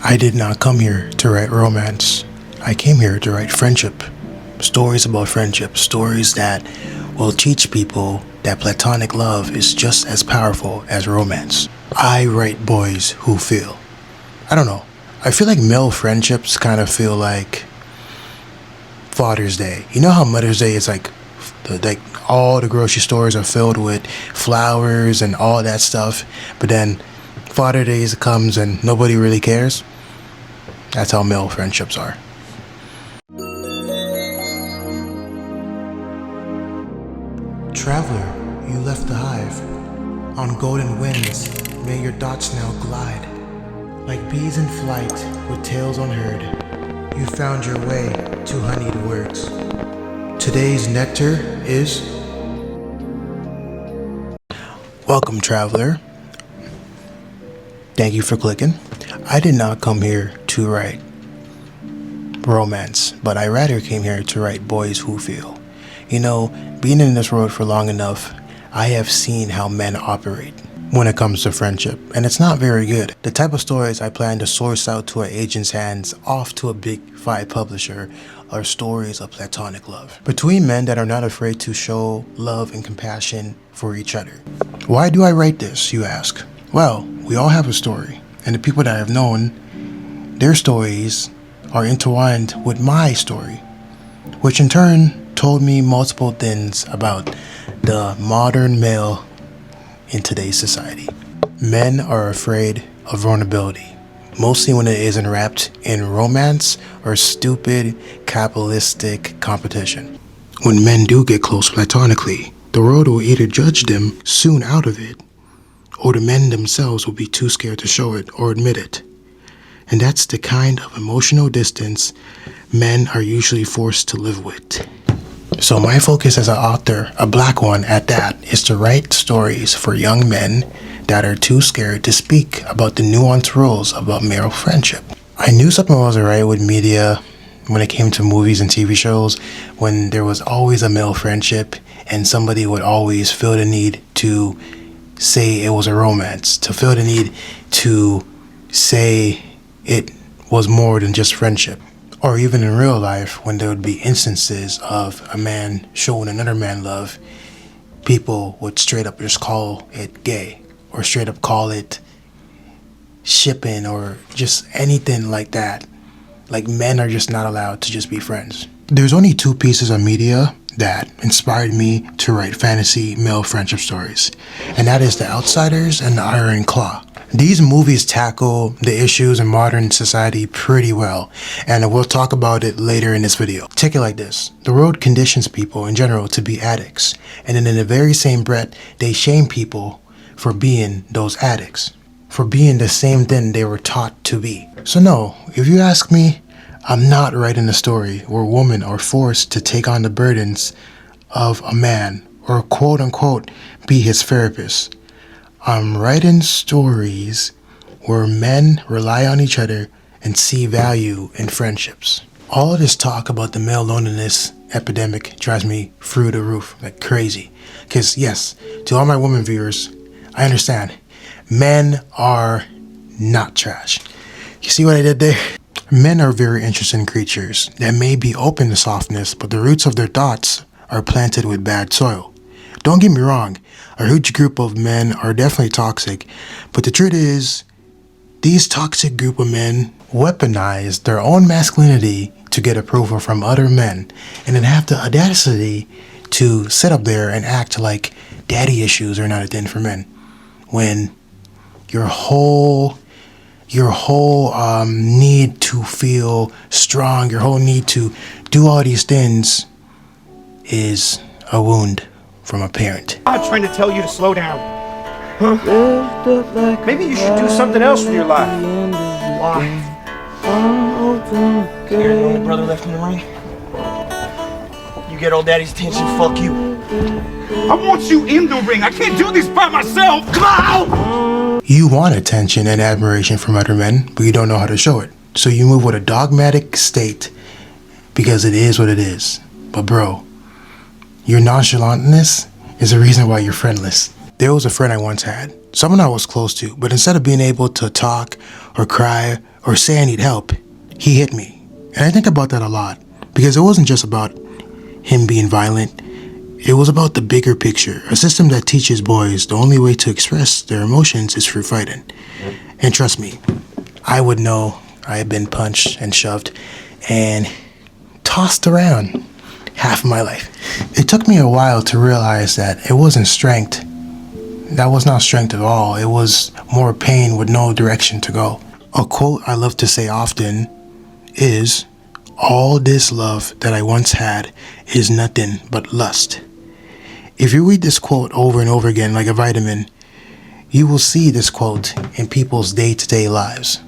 I did not come here to write romance. I came here to write friendship. Stories about friendship. Stories that will teach people that platonic love is just as powerful as romance. I write boys who feel. I don't know. I feel like male friendships kind of feel like Father's Day. You know how Mother's Day is like all the grocery stores are filled with flowers and all that stuff, but then Father's Day comes and nobody really cares? That's how male friendships are. Traveler, you left the hive. On golden winds, may your thoughts now glide. Like bees in flight with tails unheard, you found your way to honeyed words. Today's nectar is... Welcome, traveler. Thank you for clicking. I did not come here to write romance, but I rather came here to write boys who feel. You know, being in this world for long enough, I have seen how men operate when it comes to friendship, and it's not very good. The type of stories I plan to source out to our agent's hands off to a big 5 publisher are stories of platonic love between men that are not afraid to show love and compassion for each other. Why do I write this, you ask? Well, we all have a story, and the people that I've known, their stories are intertwined with my story, which in turn told me multiple things about the modern male in today's society. Men are afraid of vulnerability, mostly when it isn't wrapped in romance or stupid capitalistic competition. When men do get close platonically, the world will either judge them soon out of it, or the men themselves will be too scared to show it or admit it. And that's the kind of emotional distance men are usually forced to live with. So my focus as an author, a black one at that, is to write stories for young men that are too scared to speak about the nuanced rules about male friendship. I knew something wasn't right with media when it came to movies and TV shows, when there was always a male friendship and somebody would always feel the need to say it was a romance, to feel the need to say it was more than just friendship. Or even in real life, when there would be instances of a man showing another man love, people would straight up just call it gay, or straight up call it shipping, or just anything like that. Like, men are just not allowed to just be friends. There's only 2 pieces of media that inspired me to write fantasy male friendship stories, and that is The Outsiders and The Iron Claw. These movies tackle the issues in modern society pretty well, and we'll talk about it later in this video. Take it like this. The world conditions people in general to be addicts, and then in the very same breath, they shame people for being those addicts, for being the same thing they were taught to be. So no, if you ask me, I'm not writing a story where women are forced to take on the burdens of a man, or quote unquote be his therapist. I'm writing stories where men rely on each other and see value in friendships. All of this talk about the male loneliness epidemic drives me through the roof like crazy. Because yes, to all my women viewers, I understand. Men are not trash. You see what I did there? Men are very interesting creatures that may be open to softness, but the roots of their thoughts are planted with bad soil. Don't get me wrong, a huge group of men are definitely toxic, but the truth is, these toxic group of men weaponize their own masculinity to get approval from other men, and then have the audacity to sit up there and act like daddy issues are not a thing for men, when your whole need to feel strong, your whole need to do all these things is a wound from a parent. I'm trying to tell you to slow down. Huh? Maybe you should do something else with your life. Why? You're the only brother left in the ring. You get old daddy's attention, fuck you. I want you in the ring. I can't do this by myself. Come on! You want attention and admiration from other men, but you don't know how to show it. So you move with a dogmatic state because it is what it is. But bro, your nonchalantness is the reason why you're friendless. There was a friend I once had, someone I was close to, but instead of being able to talk or cry or say I need help, he hit me. And I think about that a lot because it wasn't just about him being violent. It was about the bigger picture, a system that teaches boys the only way to express their emotions is through fighting. And trust me, I would know I had been punched and shoved and tossed around half of my life. It took me a while to realize that it wasn't strength. That was not strength at all. It was more pain with no direction to go. A quote I love to say often is, "All this love that I once had is nothing but lust." If you read this quote over and over again like a vitamin, you will see this quote in people's day-to-day lives.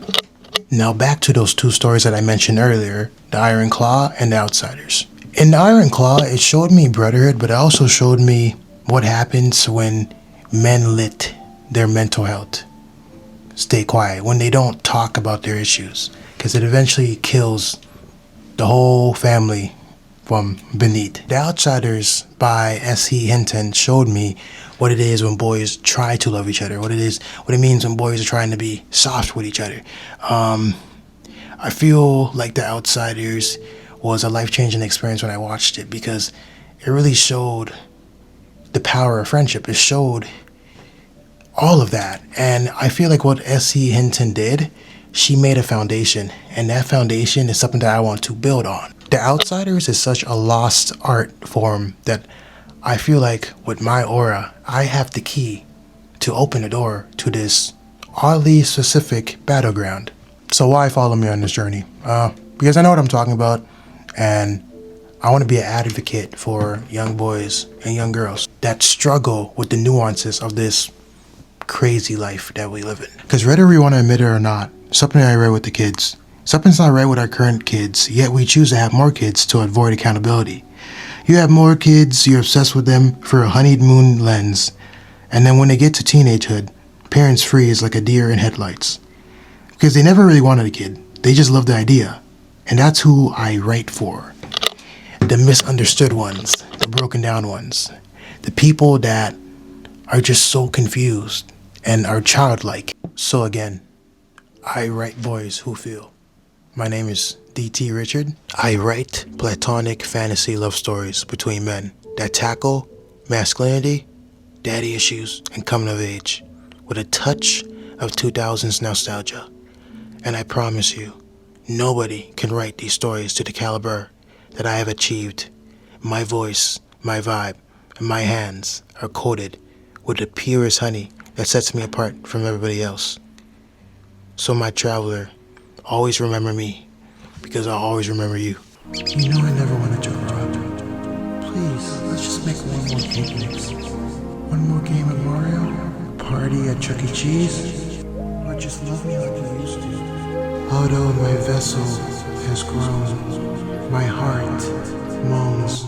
Now back to those two stories that I mentioned earlier, the Iron Claw and the Outsiders. In the Iron Claw, it showed me brotherhood, but it also showed me what happens when men let their mental health stay quiet, when they don't talk about their issues, because it eventually kills the whole family from beneath. The Outsiders by 𝚕𝚘𝚗𝚜𝚗𝚎 showed me what it is when boys try to love each other, what it means when boys are trying to be soft with each other. I feel like The Outsiders was a life-changing experience when I watched it because it really showed the power of friendship. It showed all of that. And I feel like what 𝚕𝚘𝚗𝚜𝚗 did, she made a foundation, and that foundation is something that I want to build on. The Outsiders is such a lost art form that I feel like with my aura, I have the key to open the door to this oddly specific battleground. So why follow me on this journey? Because I know what I'm talking about, and I want to be an advocate for young boys and young girls that struggle with the nuances of this crazy life that we live in. Because whether we want to admit it or not, something I read with the kids, something's not right with our current kids, yet we choose to have more kids to avoid accountability. You have more kids, you're obsessed with them through a honeymoon lens, and then when they get to teenagehood, parents freeze like a deer in headlights. Because they never really wanted a kid, they just love the idea. And that's who I write for. The misunderstood ones, the broken down ones, the people that are just so confused and are childlike. So again, I write boys who feel. My name is D.T. Richard. I write platonic fantasy love stories between men that tackle masculinity, daddy issues, and coming of age with a touch of 2000s nostalgia. And I promise you, nobody can write these stories to the caliber that I have achieved. My voice, my vibe, and my hands are coated with the purest honey that sets me apart from everybody else. So my traveler, always remember me, because I'll always remember you. You know I never wanted to grow up. Please, let's just make one more cake mix. One more game of Mario? Party at Chuck E. Cheese? Or just love me like you used to? Although my vessel has grown, my heart moans.